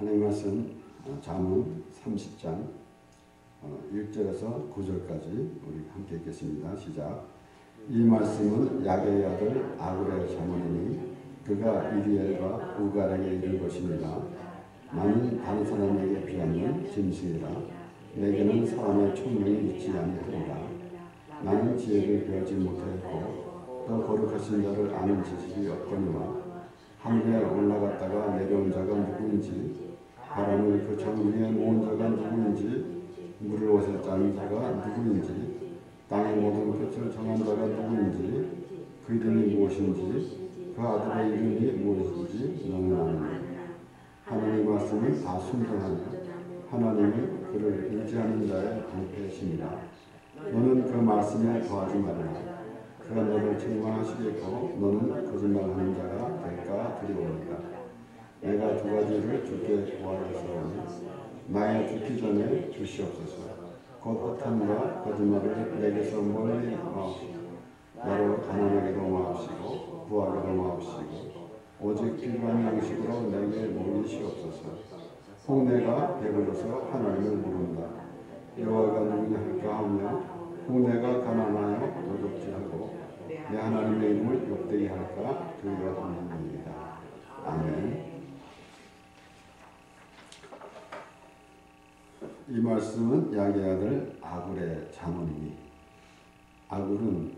하나님 말씀 잠언 30장 1절에서 9절까지 우리 함께 읽겠습니다. 시작. 이 말씀은 야게의 아들 아굴의 잠언이니 그가 이디엘과 우갈에게 이른 것입니다. 나는 다른 사람에게 비하면 짐승이라. 내게는 사람의 총명이 있지 아니하리라. 나는 지혜를 배우지 못하였고 또 거룩하신 자를 아는 지식이 없거니와 하늘에 올라갔다가 내려온 자가 누구인지, 바람을 그 정 위에 모은 자가 누구인지, 물을 옷에 짠 자가 누구인지, 땅의 모든 끝을 정한 자가 누구인지, 그 이름이 무엇인지, 그 아들의 이름이 무엇인지 너는 아느냐. 하나님의 말씀은 다 순종하며 하나님은 그를 의지하는 자의 방패이시니라. 너는 그 말씀에 더하지 말라. 그가 너를 책망하시겠고 너는 거짓말하는 자가 될까 두려우니라. 내가 두 가지를 주께 구하였사오니 나의 죽기 전에 주시옵소서. 곧 허탄과 거짓말을 내게서 멀리 마옵시고 나로 가난하게도 마옵시고 부하게도 마옵시고 오직 필요한 양식으로 내게 먹이시옵소서. 혹 내가 배불러서 하나님을 모른다. 여호와가 누구냐 할까 하며 혹 내가 가난하여 도둑질하고 내 하나님의 이름을 욕되게 할까 두려워합니다. 아멘. 이 말씀은 야게의 아들 아굴의 잠언이니, 아굴은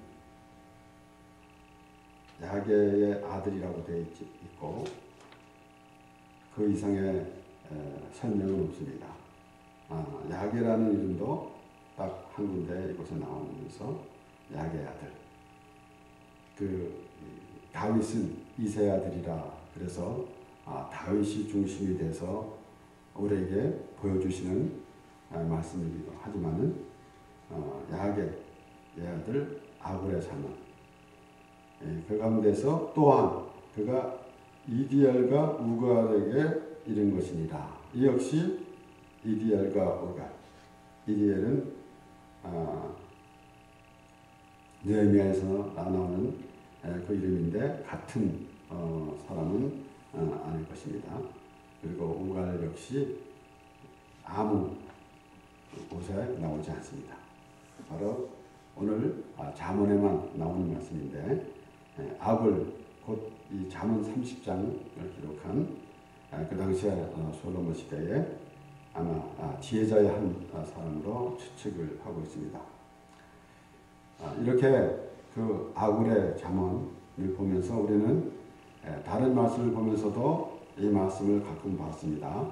야게의 아들이라고 되어 있고 그 이상의 설명은 없습니다. 야게라는 이름도 딱 한 군데 이곳에 나오면서 야게의 아들. 다윗은 이새의 아들이라 그래서 다윗이 중심이 돼서 우리에게 보여주시는 말씀이기도 하지만은 야게의 아들 아굴의 잠언. 그 가운데서 또한 그가 이디엘과 우갈에게 이른 것이니라. 이 역시 이디엘과 우갈. 이디엘은 느헤미야에서 나오는 그 이름인데 같은 사람은 아닐 것입니다. 그리고 우갈 역시 아무 곳에 나오지 않습니다. 바로 오늘 잠언에만 나오는 말씀인데 아굴 곧 이 잠언 30장을 기록한 그 당시에 솔로몬 시대에 아마 지혜자의 한 사람으로 추측을 하고 있습니다. 이렇게 그 아굴의 잠언을 보면서 우리는 다른 말씀을 보면서도 이 말씀을 가끔 봤습니다.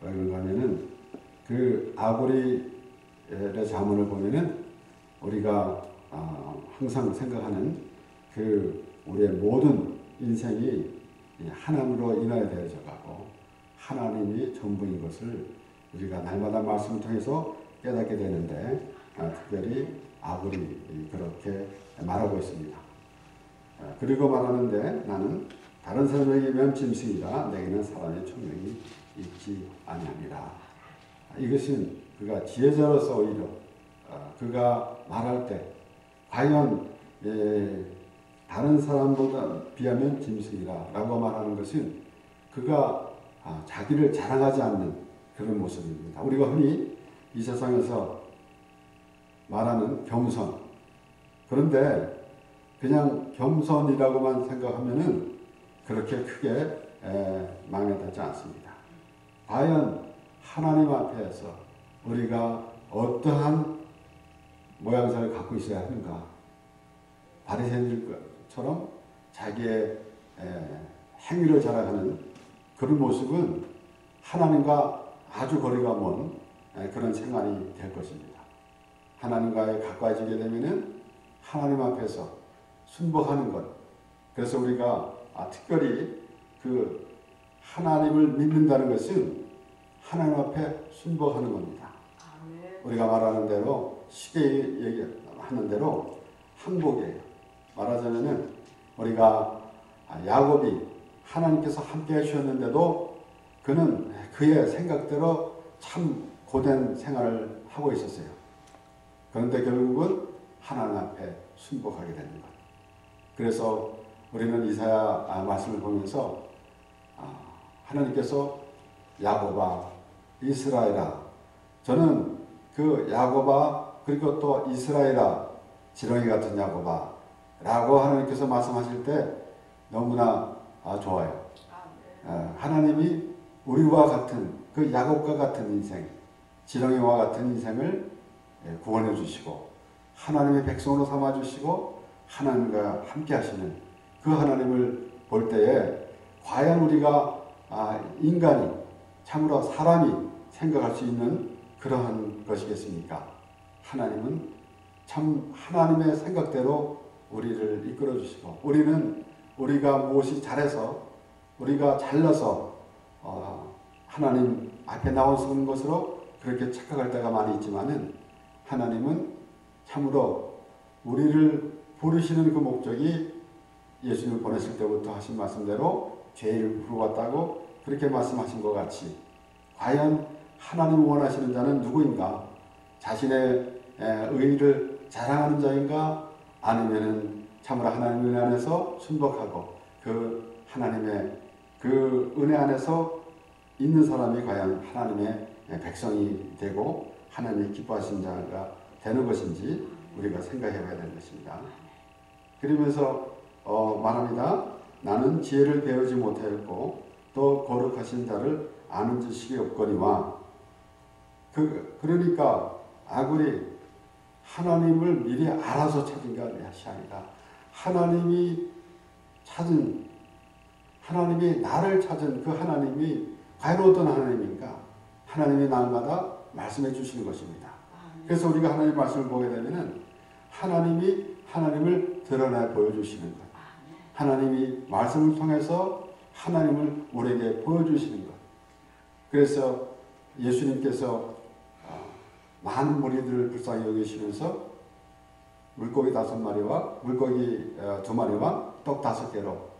왜 그런가 하면은 그 아굴의 잠언을 보면은 우리가 항상 생각하는 그 우리의 모든 인생이 하나님으로 인하여 되어져 가고 하나님이 전부인 것을 우리가 날마다 말씀을 통해서 깨닫게 되는데 특별히 아굴이 그렇게 말하고 있습니다. 그리고 말하는데 나는 다른 사람에게 비하면 짐승이라 내게는 사람의 총명이 있지 아니하니라. 이것은 그가 지혜자로서 오히려 그가 말할 때 과연 다른 사람보다 비하면 짐승이라 라고 말하는 것은 그가 자기를 자랑하지 않는 그런 모습입니다. 우리가 흔히 이 세상에서 말하는 겸손. 그런데 그냥 겸손이라고만 생각하면은 그렇게 크게 망해되지 않습니다. 과연 하나님 앞에서 우리가 어떠한 모양새를 갖고 있어야 하는가? 바리새인들처럼 자기의 행위를 자랑하는 그런 모습은 하나님과 아주 거리가 먼 그런 생활이 될 것입니다. 하나님과에 가까워지게 되면은 하나님 앞에서 순복하는 것. 그래서 우리가 특별히 그 하나님을 믿는다는 것은 하나님 앞에 순복하는 겁니다. 우리가 말하는 대로 쉽게 얘기하는 대로 항복이에요. 말하자면은 우리가 야곱이 하나님께서 함께 해주셨는데도 그는 그의 생각대로 참 고된 생활을 하고 있었어요. 그런데 결국은 하나님 앞에 순복하게 되는 것. 그래서 우리는 이사야 말씀을 보면서 하나님께서 야곱아, 이스라엘아. 저는 그 야곱아 그리고 또 이스라엘아, 지렁이 같은 야곱아 라고 하나님께서 말씀하실 때 너무나 좋아요. 하나님이 우리와 같은 그 야곱과 같은 인생, 지렁이와 같은 인생을 구원해 주시고 하나님의 백성으로 삼아 주시고 하나님과 함께 하시는 그 하나님을 볼 때에 과연 우리가 인간이 참으로 사람이 생각할 수 있는 그러한 것이겠습니까? 하나님은 참 하나님의 생각대로 우리를 이끌어 주시고 우리는 우리가 무엇이 잘해서 우리가 잘나서 하나님 앞에 나오는 것으로 그렇게 착각할 때가 많이 있지만은 하나님은 참으로 우리를 부르시는 그 목적이 예수님을 보내실 때부터 하신 말씀대로 죄를 부르었다고 그렇게 말씀하신 것 같이 과연 하나님 원하시는 자는 누구인가? 자신의 의의를 자랑하는 자인가? 아니면은 참으로 하나님 은혜 안에서 순복하고 그 하나님의 그 은혜 안에서 있는 사람이 과연 하나님의 백성이 되고 하나님이 기뻐하신 자가 되는 것인지 우리가 생각해 봐야 되는 것입니다. 그러면서 말합니다. 나는 지혜를 배우지 못하였고 또 거룩하신 자를 아는 지식이 없거니와 그러니까 아굴이 하나님을 미리 알아서 찾은 것이 아니라 하나님이 나를 찾은 그 하나님이 과연 어떤 하나님인가? 하나님이 날마다 말씀해 주시는 것입니다. 그래서 우리가 하나님의 말씀을 보게 되면은 하나님이 하나님을 드러내 보여주시는 것. 하나님이 말씀을 통해서 하나님을 우리에게 보여주시는 것. 그래서 예수님께서 많은 무리들을 불쌍히 여기시면서 물고기 5마리와 물고기 2마리와 떡 5개로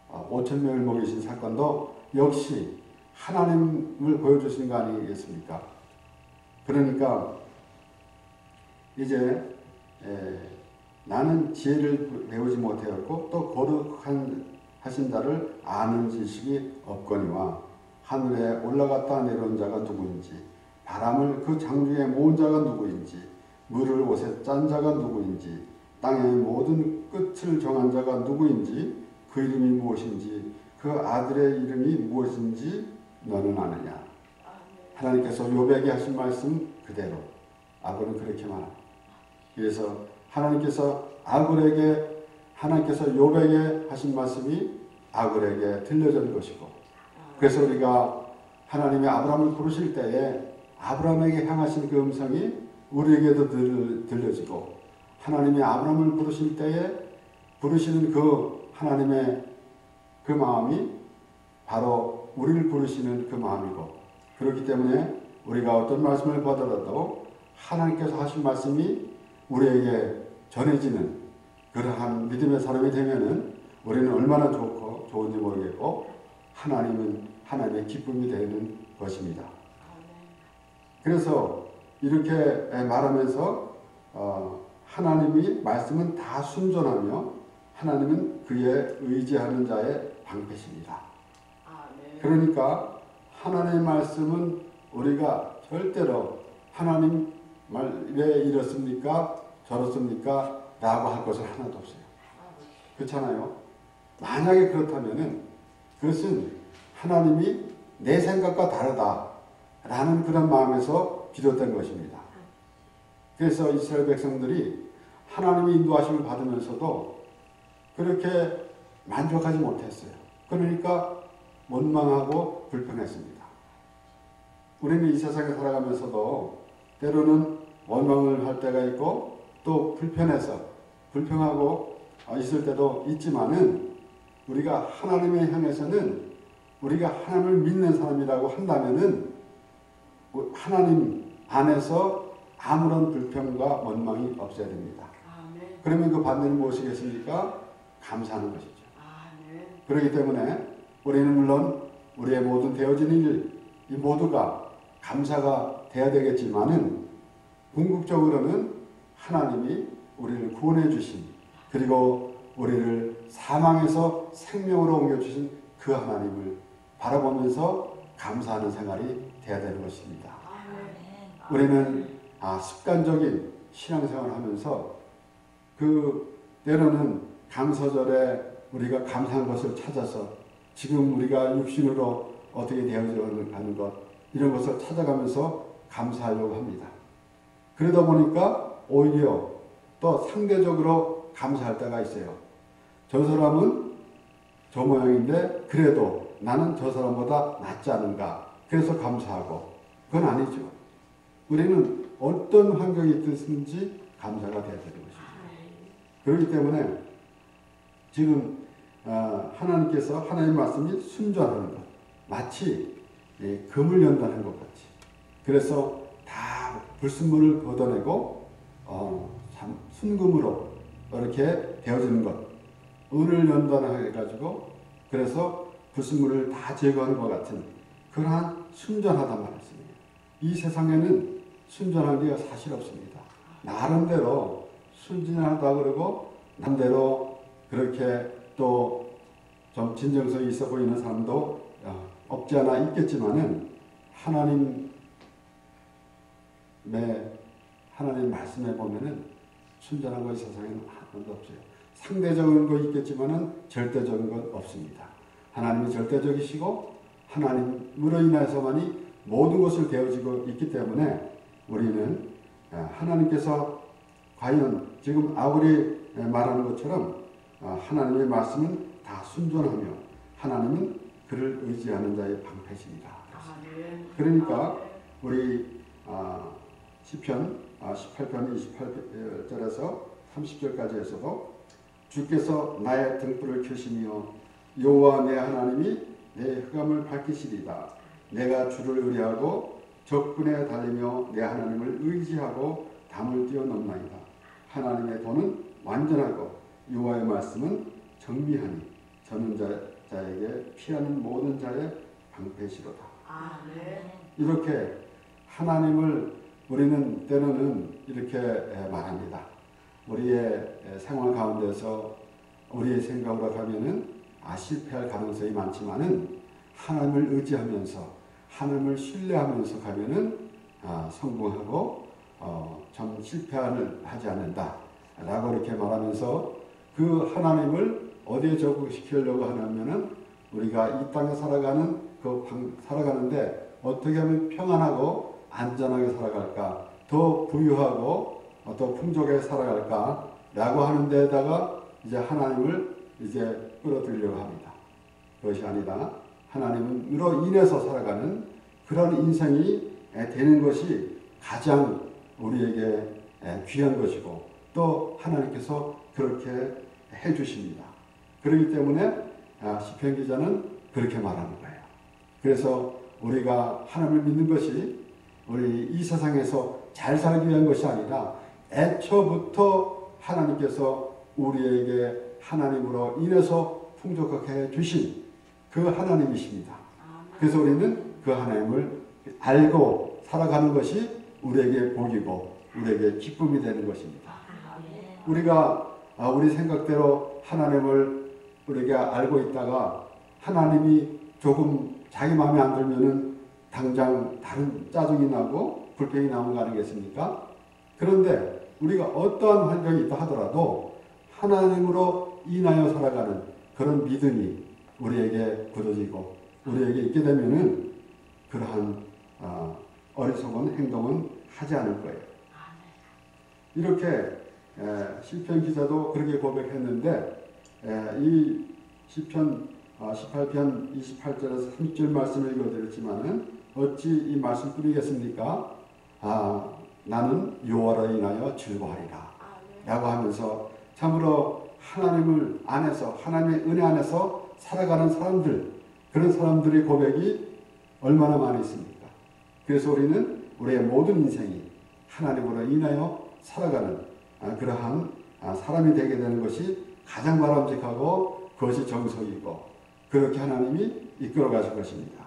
5,000명을 먹이신 사건도 역시 하나님을 보여주신 거 아니겠습니까? 그러니까 이제 나는 지혜를 배우지 못하였고 또 거룩하신 자를 아는 지식이 없거니와 하늘에 올라갔다 내려온 자가 누구인지 바람을 그 장중에 모은 자가 누구인지 물을 옷에 짠 자가 누구인지 땅의 모든 끝을 정한 자가 누구인지 그 이름이 무엇인지 그 아들의 이름이 무엇인지 너는 아느냐. 하나님께서 욥에게 하신 말씀 그대로 아굴은 그렇게 말합니다. 그래서 하나님께서 욥에게 하신 말씀이 아굴에게 들려진 것이고 그래서 우리가 하나님이 아브라함을 부르실 때에 아브라함에게 향하신 그 음성이 우리에게도 들려지고 하나님이 아브라함을 부르실 때에 부르시는 그 하나님의 그 마음이 바로 우리를 부르시는 그 마음이고 그렇기 때문에 우리가 어떤 말씀을 받더라도 하나님께서 하신 말씀이 우리에게 전해지는 그러한 믿음의 사람이 되면은 우리는 얼마나 좋은지 모르겠고 하나님은 하나님의 기쁨이 되는 것입니다. 그래서 이렇게 말하면서 하나님의 말씀은 다 순전하며 하나님은 그의 의지하는 자의 방패십니다. 그러니까 하나님의 말씀은 우리가 절대로 하나님 왜 이렇습니까? 저렇습니까? 라고 할 것은 하나도 없어요. 그렇잖아요. 만약에 그렇다면은 그것은 하나님이 내 생각과 다르다라는 그런 마음에서 비롯된 것입니다. 그래서 이스라엘 백성들이 하나님의 인도하심을 받으면서도 그렇게 만족하지 못했어요. 그러니까 원망하고 불평했습니다. 우리는 이 세상에 살아가면서도 때로는 원망을 할 때가 있고 또 불평하고 있을 때도 있지만은 우리가 하나님을 향해서는 우리가 하나님을 믿는 사람이라고 한다면은 하나님 안에서 아무런 불평과 원망이 없어야 됩니다. 그러면 그 반대는 무엇이겠습니까? 감사하는 것이죠. 그렇기 때문에 우리는 물론 우리의 모든 되어진 일, 이 모두가 감사가 돼야 되겠지만은 궁극적으로는 하나님이 우리를 구원해 주신 그리고 우리를 사망에서 생명으로 옮겨주신 그 하나님을 바라보면서 감사하는 생활이 돼야 되는 것입니다. 우리는 습관적인 신앙생활을 하면서 때로는 감사절에 우리가 감사한 것을 찾아서 지금 우리가 육신으로 어떻게 되어져 가는 것 이런 것을 찾아가면서 감사하려고 합니다. 그러다 보니까 오히려 또 상대적으로 감사할 때가 있어요. 저 사람은 저 모양인데 그래도 나는 저 사람보다 낫지 않은가. 그래서 감사하고. 그건 아니죠. 우리는 어떤 환경이 있든지 감사가 되어야 되는 것입니다. 그렇기 때문에 지금 하나님께서 하나님의 말씀이 순전하는 것. 마치 금을 연다는 것 같이. 그래서 다 불순물을 걷어내고 순금으로 이렇게 되어지는 것. 은을 연단해가지고 그래서 불순물을 다 제거하는 것 같은 그러한 순전하단 말씀이에요. 이 세상에는 순전한 게 사실 없습니다. 나름대로 순진하다 그러고 남대로 그렇게 또 좀 진정성이 있어 보이는 사람도 없지 않아 있겠지만은 하나님 말씀에 보면은 순전한 거 이 세상에는 하나도 없어요. 상대적인 거 있겠지만은 절대적인 건 없습니다. 하나님이 절대적이시고 하나님으로 인해서만이 모든 것을 되어지고 있기 때문에 우리는 하나님께서 과연 지금 아우리 말하는 것처럼 하나님의 말씀은 다 순전하며 하나님은 그를 의지하는 자의 방패십니다. 그러니까 우리 시편 18편 28절에서 30절까지 해서도 주께서 나의 등불을 켜시며 여호와 내 하나님이 내 흑암을 밝히시리다. 내가 주를 의뢰하고 적군에 달리며 내 하나님을 의지하고 담을 뛰어넘나이다. 하나님의 도는 완전하고 여호와의 말씀은 정미하니 저는 자에게 피하는 모든 자의 방패시로다. 이렇게 하나님을 우리는 때로는 이렇게 말합니다. 우리의 생활 가운데서 우리의 생각으로 가면은 실패할 가능성이 많지만은 하나님을 의지하면서 하나님을 신뢰하면서 가면은 성공하고 좀 실패를 하지 않는다 라고 이렇게 말하면서 그 하나님을 어디에 적용시키려고 하냐면은 우리가 이 땅에 살아가는데 어떻게 하면 평안하고 안전하게 살아갈까, 더 부유하고 더 풍족하게 살아갈까 라고 하는 데다가 이제 하나님을 이제 끌어들이려고 합니다. 그것이 아니다. 하나님으로 인해서 살아가는 그런 인생이 되는 것이 가장 우리에게 귀한 것이고 또 하나님께서 그렇게 해주십니다. 그렇기 때문에 시편 기자는 그렇게 말하는 거예요. 그래서 우리가 하나님을 믿는 것이 우리 이 세상에서 잘 살기 위한 것이 아니라 애초부터 하나님께서 우리에게 하나님으로 인해서 풍족하게 해주신 그 하나님이십니다. 그래서 우리는 그 하나님을 알고 살아가는 것이 우리에게 복이고 우리에게 기쁨이 되는 것입니다. 우리가 우리 생각대로 하나님을 우리가 알고 있다가 하나님이 조금 자기 마음에 안 들면은 당장 다른 짜증이 나고 불평이 나오는 거 아니겠습니까? 그런데 우리가 어떠한 환경이 있다 하더라도 하나님으로 인하여 살아가는 그런 믿음이 우리에게 굳어지고 우리에게 있게 되면은 그러한 어리석은 행동은 하지 않을 거예요. 이렇게 시편 기자도 그렇게 고백했는데 이 시편 18편 28절에서 30절 말씀을 읽어드렸지만은 어찌 이 말씀 뿌리겠습니까? 나는 여호와로 인하여 즐거워하리라 라고 하면서 참으로 하나님을 안에서 하나님의 은혜 안에서 살아가는 사람들 그런 사람들의 고백이 얼마나 많이 있습니까? 그래서 우리는 우리의 모든 인생이 하나님으로 인하여 살아가는 그러한 사람이 되게 되는 것이 가장 바람직하고 그것이 정석이고 그렇게 하나님이 이끌어 가실 것입니다.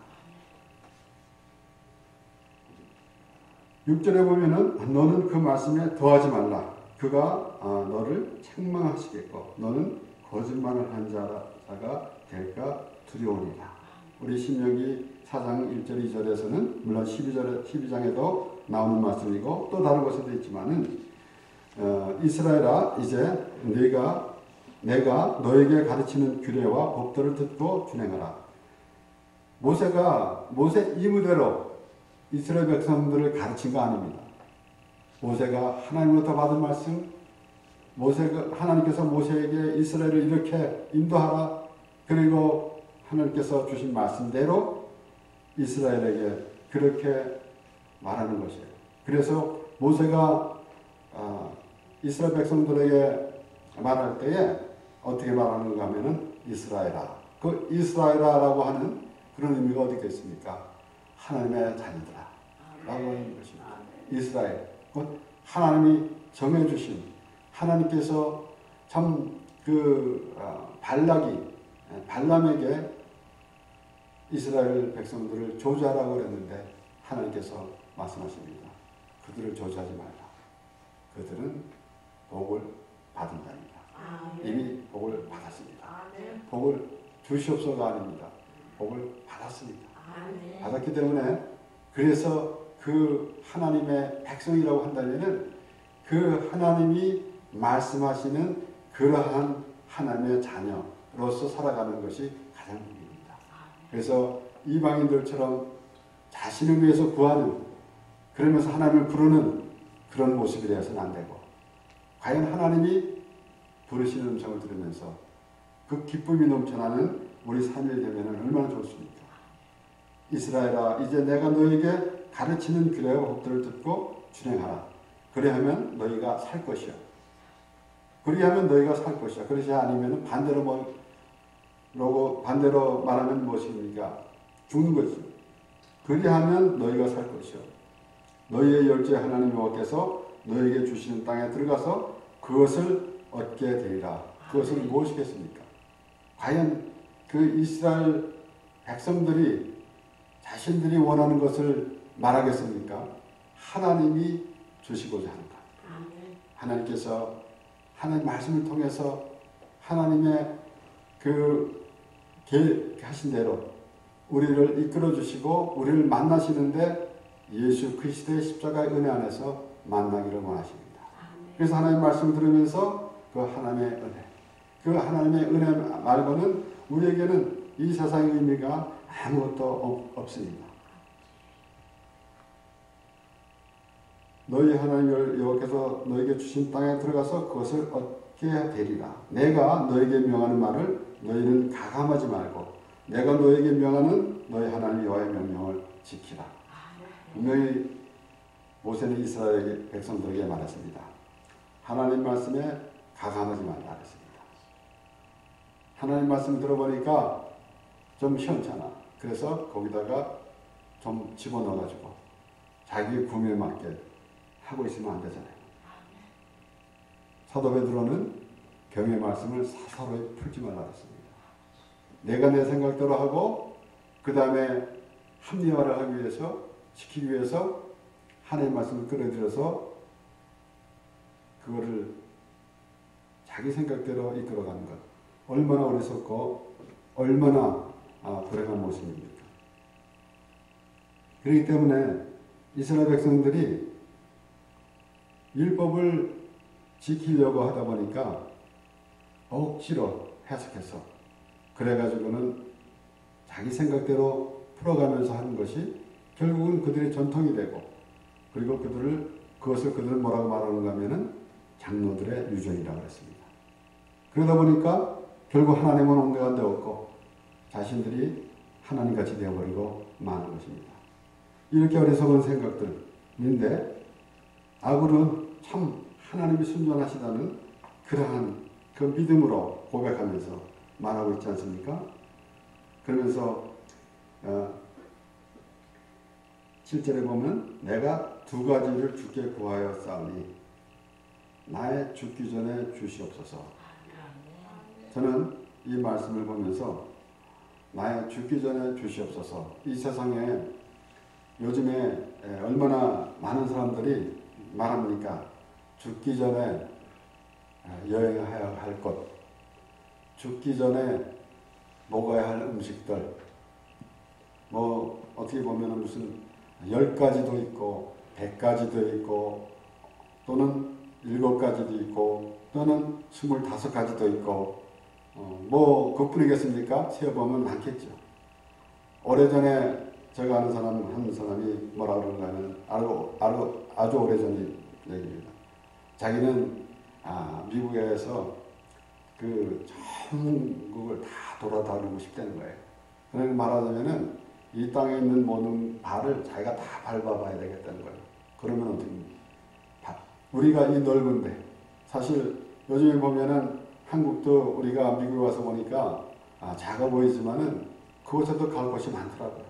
6절에 보면은 너는 그 말씀에 더하지 말라. 그가 너를 책망하시겠고 너는 거짓말을 한 자가 될까 두려우니라. 우리 신명기 4장 1절 2절에서는 물론 12장에도 나오는 말씀이고 또 다른 곳에도 있지만은 이스라엘아 이제 내가 너에게 가르치는 규례와 법도를 듣고 준행하라. 모세 이무대로 이스라엘 백성들을 가르친 거 아닙니다. 모세가 하나님으로부터 받은 말씀, 하나님께서 모세에게 이스라엘을 이렇게 인도하라. 그리고 하나님께서 주신 말씀대로 이스라엘에게 그렇게 말하는 것이에요. 그래서 모세가 이스라엘 백성들에게 말할 때에 어떻게 말하는가 하면은 이스라엘아. 그 이스라엘아라고 하는 그런 의미가 어디 있겠습니까? 하나님의 자녀들아 라고 하는 것입니다. 이스라엘. 곧 하나님이 정해주신 하나님께서 참 발람에게 이스라엘 백성들을 저주하라고 그랬는데 하나님께서 말씀하십니다. 그들을 저주하지 말라. 그들은 복을 받은 자입니다. 이미 복을 받았습니다. 복을 주시옵소서가 아닙니다. 복을 받았습니다. 받았기 때문에 그래서 그 하나님의 백성이라고 한다면 그 하나님이 말씀하시는 그러한 하나님의 자녀로서 살아가는 것이 가장 중요합니다. 그래서 이방인들처럼 자신을 위해서 구하는 그러면서 하나님을 부르는 그런 모습이 되어서는 안 되고 과연 하나님이 부르시는 음성을 들으면서 그 기쁨이 넘쳐나는 우리 삶이 되면 얼마나 좋습니까? 이스라엘아 이제 내가 너에게 가르치는 규례와 법들을 듣고 준행하라. 그리하면 너희가 살 것이야. 그리하면 너희가 살 것이야. 그렇지 아니면 반대로 말하면 무엇입니까? 죽는 것이죠. 그리하면 너희가 살 것이요. 너희의 열조의 하나님 여호와께서 너희에게 주시는 땅에 들어가서 그것을 얻게 되리라. 그것은 무엇이겠습니까? 과연 그 이스라엘 백성들이 자신들이 원하는 것을 말하겠습니까? 하나님이 주시고자 하는 것. 하나님께서 하나님 말씀을 통해서 하나님의 그 계획하신 대로 우리를 이끌어 주시고 우리를 만나시는데 예수 그리스도의 십자가의 은혜 안에서 만나기를 원하십니다. 그래서 하나님 말씀 들으면서 그 하나님의 은혜 말고는 우리에게는 이 세상의 의미가 아무것도 없습니다. 너희 하나님 여호와께서 너에게 주신 땅에 들어가서 그것을 얻게 되리라. 내가 너에게 명하는 말을 너희는 가감하지 말고 내가 너에게 명하는 너희 하나님 여호와의 명령을 지키라. 분명히 모세는 이스라엘 백성들에게 말했습니다. 하나님 말씀에 가감하지 말라 그랬습니다. 하나님 말씀 들어보니까 좀 시원찮아. 그래서 거기다가 좀 집어넣어가지고 자기의 구미에 맞게 하고 있으면 안 되잖아요. 사도 베드로는 경의 말씀을 사사로이 풀지 말라 그랬습니다. 내가 내 생각대로 하고 그 다음에 합리화를 하기 위해서 지키기 위해서 하나님의 말씀을 끌어들여서 그거를 자기 생각대로 이끌어가는 것 얼마나 어리석고 얼마나 불행한 모습입니까? 그렇기 때문에 이스라엘 백성들이 율법을 지키려고 하다 보니까 억지로 해석해서 그래가지고는 자기 생각대로 풀어가면서 하는 것이 결국은 그들의 전통이 되고 그리고 그것을 그들은 뭐라고 말하는가 하면은 장로들의 유전이라고 했습니다. 그러다 보니까 결국 하나님은 온데간데 없고 자신들이 하나님같이 되어버리고 마는 것입니다. 이렇게 어리석은 생각들인데 아굴은 참 하나님이 순전하시다는 그러한 그 믿음으로 고백하면서 말하고 있지 않습니까? 그러면서 7절에 보면 내가 두 가지를 주께 구하여 싸우니 나의 죽기 전에 주시옵소서. 저는 이 말씀을 보면서 나의 죽기 전에 주시옵소서. 이 세상에 요즘에 얼마나 많은 사람들이 말합니까? 죽기 전에 여행해야 할 곳, 죽기 전에 먹어야 할 음식들, 뭐 어떻게 보면 무슨 10가지도 있고 100가지도 있고 또는 7가지도 있고 또는 25가지도 있고 뭐 그뿐이겠습니까? 세어보면 많겠죠. 오래전에 제가 아는 한 사람이 뭐라 그러는가 하면 아주 오래전 얘기입니다. 자기는 미국에서 그 전국을 다 돌아다니고 싶다는 거예요. 그러니까 말하자면은 이 땅에 있는 모든 발을 자기가 다 밟아봐야 되겠다는 거예요. 그러면 어떻게 우리가 이 넓은데 사실 요즘에 보면은 한국도 우리가 미국에 와서 보니까 작아 보이지만은 그곳에도 갈 곳이 많더라고요.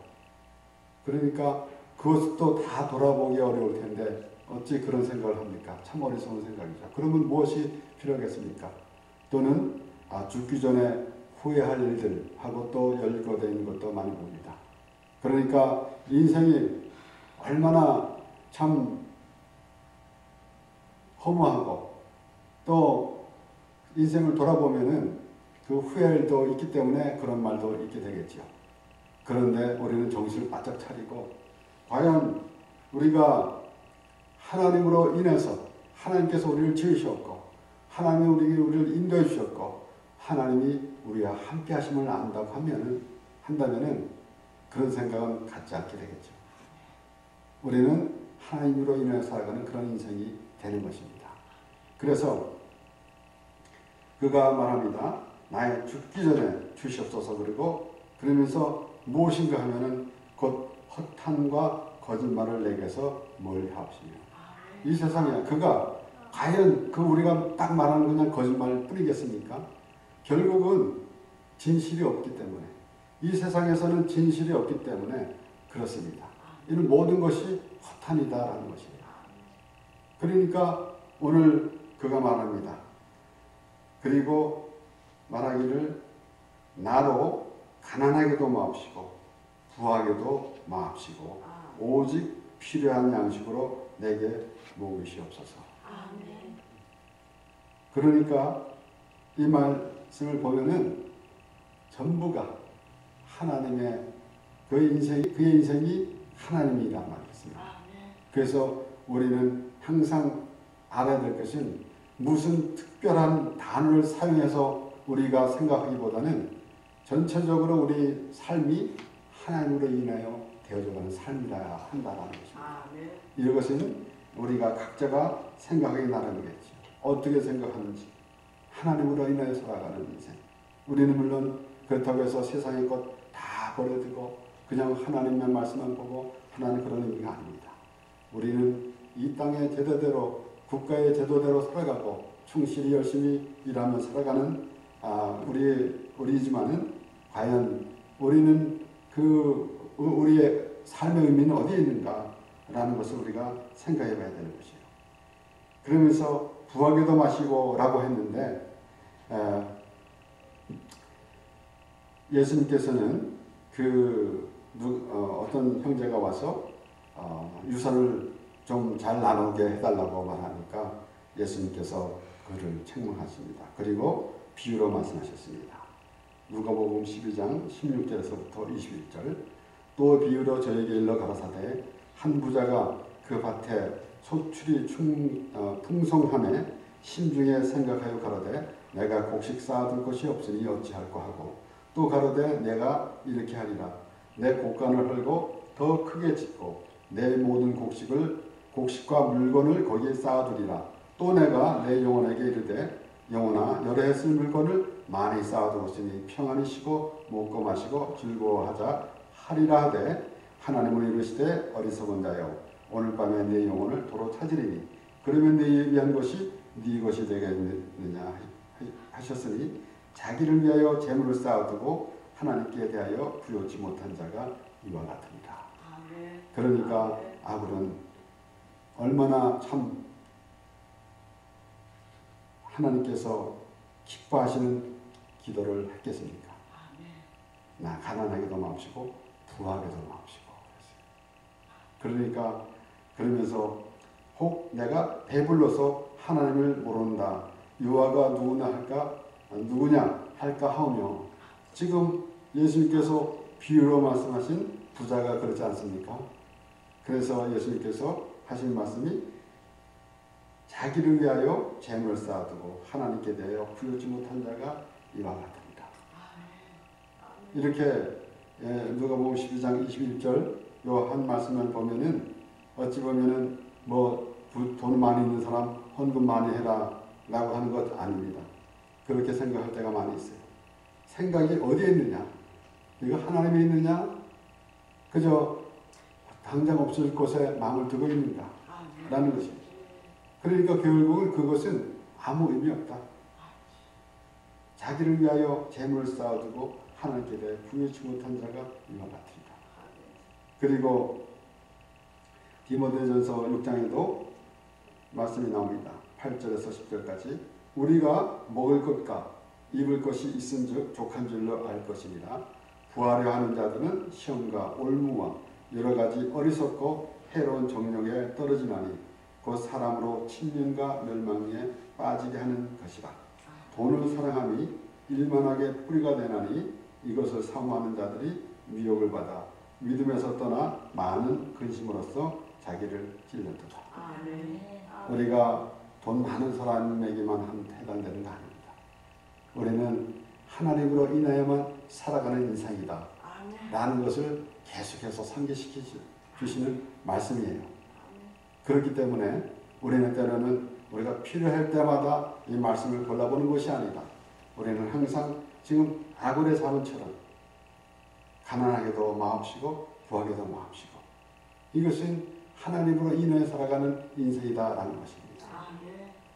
그러니까 그것도 다 돌아보기 어려울 텐데 어찌 그런 생각을 합니까? 참 어리석은 생각이죠. 그러면 무엇이 필요하겠습니까? 또는 죽기 전에 후회할 일들하고 또 연결되어 있는 것도 많이 봅니다. 그러니까 인생이 얼마나 참 허무하고 또 인생을 돌아보면은 그 후회도 있기 때문에 그런 말도 있게 되겠죠. 그런데 우리는 정신을 바짝 차리고 과연 우리가 하나님으로 인해서 하나님께서 우리를 지으셨고 하나님이 우리를 인도해 주셨고 하나님이 우리와 함께 하심을 안다고 한다면은 그런 생각은 갖지 않게 되겠죠. 우리는 하나님으로 인해 살아가는 그런 인생이 되는 것입니다. 그래서 그가 말합니다. 나의 죽기 전에 주시옵소서. 그리고 그러면서 무엇인가 하면은 곧 허탄과 거짓말을 내게서 멀리하옵시며 이 세상에 그가 과연 우리가 딱 말하는 그냥 거짓말 뿐이겠습니까? 결국은 진실이 없기 때문에 이 세상에서는 진실이 없기 때문에 그렇습니다. 이는 모든 것이 허탄이다라는 것이에요. 그러니까 오늘 그가 말합니다. 그리고 말하기를 나로 가난하게도 마옵시고 부하게도 마옵시고 오직 필요한 양식으로 내게 먹으시옵소서. 그러니까 이 말씀을 보면은 전부가 하나님의 그의 인생이 하나님이란 말이었습니다. 그래서 우리는 항상 알아야 될 것은 무슨 특별한 단어를 사용해서 우리가 생각하기보다는 전체적으로 우리 삶이 하나님으로 인하여 되어져가는 삶이라 한다는 것입니다. 이것은 우리가 각자가 생각하기 나름이겠죠. 어떻게 생각하는지 하나님으로 인하여 살아가는 인생. 우리는 물론 그렇다고 해서 세상의 것 다 버려두고 그냥 하나님의 말씀만 보고 하나님 그런 의미가 아닙니다. 우리는 이 땅의 제도대로 국가의 제도대로 살아가고 충실히 열심히 일하며 살아가는 우리지만은 과연 우리는 우리의 삶의 의미는 어디에 있는가라는 것을 우리가 생각해 봐야 되는 것이에요. 그러면서 부하게도 마시고 라고 했는데 예수님께서는 어떤 형제가 와서 유산을 좀 잘 나누게 해달라고 말하니까 예수님께서 그를 책망하십니다. 그리고 비유로 말씀하셨습니다. 누가복음 12장 16절에서부터 21절 또 비유로 저에게 일러 가라사대 한 부자가 그 밭에 소출이 풍성함에 심중에 생각하여 가로되 내가 곡식 쌓아둘 것이 없으니 어찌할꼬 하고 또 가로되 내가 이렇게 하리라 내 곡간을 헐고 더 크게 짓고 내 모든 곡식과 물건을 거기에 쌓아두리라 또 내가 내 영혼에게 이르되 영혼아 여러 해 쓸 물건을 많이 쌓아두었으니 평안히 쉬고 먹고 마시고 즐거워하자 하리라 하되 하나님은 이르시되 어리석은 자여 오늘 밤에 내 영혼을 도로 찾으리니 그러면 내 예비한 것이 네 것이 되겠느냐 하셨으니 자기를 위하여 재물을 쌓아두고 하나님께 대하여 부요치 못한 자가 이와 같으니라. 그러니까 아굴은 얼마나 참 하나님께서 기뻐하시는 기도를 했겠습니까? 나 가난하게도 마옵시고 부하게도 마옵시고 그러니까 그러면서 혹 내가 배불러서 하나님을 모른다. 여호와가 누구냐 할까 하오며 지금 예수님께서 비유로 말씀하신 부자가 그렇지 않습니까? 그래서 예수님께서 하신 말씀이 자기를 위하여 재물을 쌓아두고 하나님께 대하여 부여치 못한 자가 이와 같습니다. 이렇게 누가복음 12장 21절 요 한 말씀을 보면은 어찌 보면은 뭐 돈 많이 있는 사람 헌금 많이 해라 라고 하는 것 아닙니다. 그렇게 생각할 때가 많이 있어요. 생각이 어디에 있느냐? 이거 하나님에 있느냐? 그저 당장 없을 곳에 마음을 두고 있는가? 라는 것입니다. 그러니까 결국은 그것은 아무 의미 없다. 자기를 위하여 재물을 쌓아두고 하나님께 대해 부여치 못한 자가 이와 같으리라. 그리고 디모데전서 6장에도 말씀이 나옵니다. 8절에서 10절까지 우리가 먹을 것과 입을 것이 있은즉 족한 줄로 알 것입니다. 구하려 하는 자들은 시험과 올무와 여러 가지 어리석고 해로운 정욕에 떨어지나니 곧 사람으로 침륜과 멸망에 빠지게 하는 것이라. 돈을 사랑함이 일만하게 뿌리가 되나니 이것을 사모하는 자들이 미혹을 받아 믿음에서 떠나 많은 근심으로써 자기를 찔렀다. 우리가 돈 많은 사람에게만 해당되는 거 아닙니다. 우리는 하나님으로 인하여만 살아가는 인생이다 라는 것을 계속해서 상기시키시는 말씀이에요. 그렇기 때문에 우리는 때로는 우리가 필요할 때마다 이 말씀을 골라보는 것이 아니다. 우리는 항상 지금 아굴의 자문처럼 가난하게도 마옵시고 부하게도 마옵시고 이것은 하나님으로 인해 살아가는 인생이다라는 것입니다.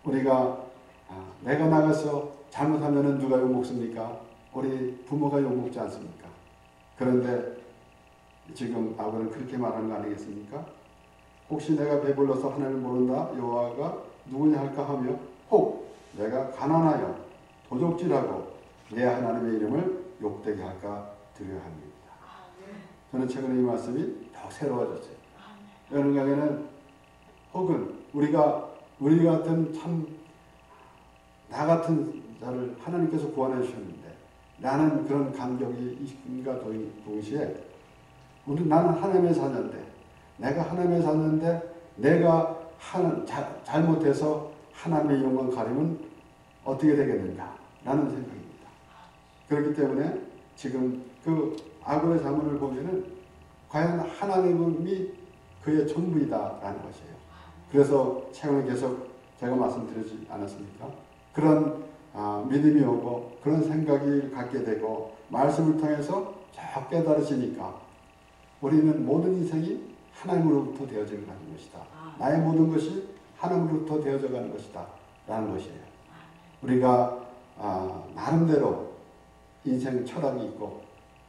우리가 내가 나가서 잘못하면 누가 욕먹습니까? 우리 부모가 욕먹지 않습니까? 그런데 지금 아굴은 그렇게 말하는 거 아니겠습니까? 혹시 내가 배불러서 하나님을 모른다 여호와가 누구냐 할까 하며 혹 내가 가난하여 도적질하고 내 하나님의 이름을 욕되게 할까 두려워합니다. 저는 최근에 이 말씀이 더 새로워졌어요. 여러 강에는 혹은 우리 같은 참 나 같은 자를 하나님께서 구원해 주셨는데 나는 그런 감격이 있음과 동시에 나는 하나님의 자녀인데 내가 하나님의 자녀인데 내가 잘못해서 하나님의 영광 가리면 어떻게 되겠는가 라는 생각입니다. 그렇기 때문에 지금 그 아굴의 자문을 보면은 과연 하나님이 그의 전부이다라는 것이에요. 그래서 최근에 계속 제가 말씀드리지 않았습니까? 그런 믿음이 오고 그런 생각이 갖게 되고 말씀을 통해서 쫙 깨달으시니까 우리는 모든 인생이 하나님으로부터 되어져 가는 것이다. 나의 모든 것이 하나님으로부터 되어져 가는 것이다. 라는 것이에요. 우리가 나름대로 인생 철학이 있고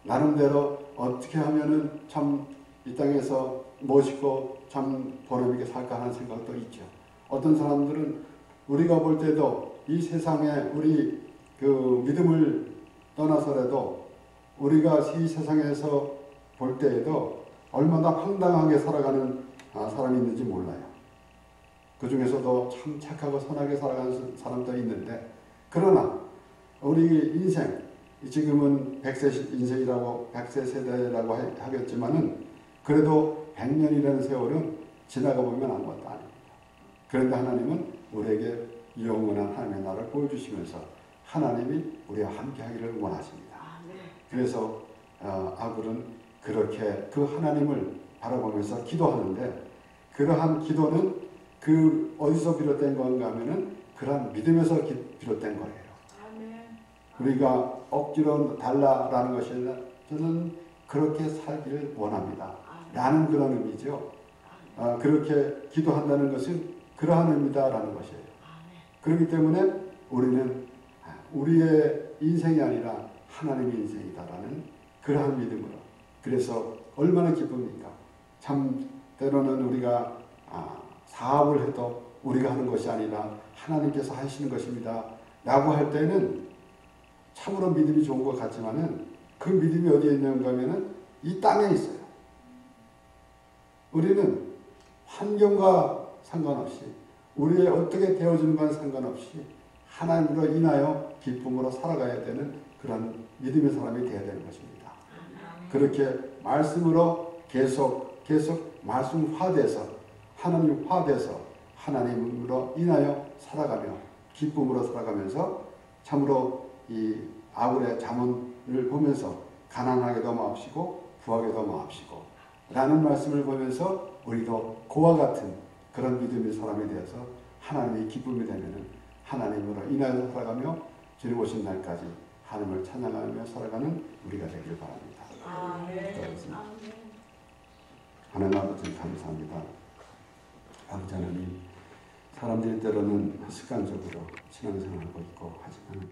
나름대로 어떻게 하면은 참 이 땅에서 멋있고 참 보람있게 살까 하는 생각도 있죠. 어떤 사람들은 우리가 볼 때도 이 세상에 우리 그 믿음을 떠나서라도 우리가 이 세상에서 볼 때에도 얼마나 황당하게 살아가는 사람이 있는지 몰라요. 그 중에서도 참 착하고 선하게 살아가는 사람도 있는데 그러나 우리 인생 지금은 100세 인생이라고 100세 세대라고 하겠지만은 그래도 100년이라는 세월은 지나가 보면 아무것도 아닙니다. 그런데 하나님은 우리에게 영원한 하나님의 나라를 보여주시면서 하나님이 우리와 함께 하기를 원하십니다. 그래서 아굴은 그렇게 그 하나님을 바라보면서 기도하는데 그러한 기도는 그 어디서 비롯된 건가 하면은 그러한 믿음에서 비롯된 거예요. 우리가 억지로 달라라는 것이 아니라 저는 그렇게 살기를 원합니다. 라는 그런 의미죠. 그렇게 기도한다는 것은 그러한 의미다라는 것이에요. 그렇기 때문에 우리는 우리의 인생이 아니라 하나님의 인생이다라는 그러한 믿음으로. 그래서 얼마나 기쁩니까? 참 때로는 우리가 사업을 해도 우리가 하는 것이 아니라 하나님께서 하시는 것입니다. 라고 할 때는 참으로 믿음이 좋은 것 같지만은 그 믿음이 어디에 있는가 하면은 이 땅에 있어요. 우리는 환경과 상관없이 우리의 어떻게 되어지는가는 상관없이 하나님으로 인하여 기쁨으로 살아가야 되는 그런 믿음의 사람이 되어야 되는 것입니다. 그렇게 말씀으로 계속 말씀화돼서 하나님화돼서 하나님으로 인하여 살아가며 기쁨으로 살아가면서 참으로 이 아굴의 잠언을 보면서 가난하게도 마옵시고 부하게도 마옵시고 라는 말씀을 보면서 우리도 그와 같은 그런 믿음의 사람이 되어서 하나님의 기쁨이 되면은 하나님으로 인하여 살아가며 주님 오신 날까지 하나님을 찬양하며 살아가는 우리가 되길 바랍니다. 하나님 아버지 감사합니다. 아버지 하나님, 사람들이 때로는 습관적으로 신앙생활을 하고 있고 하지만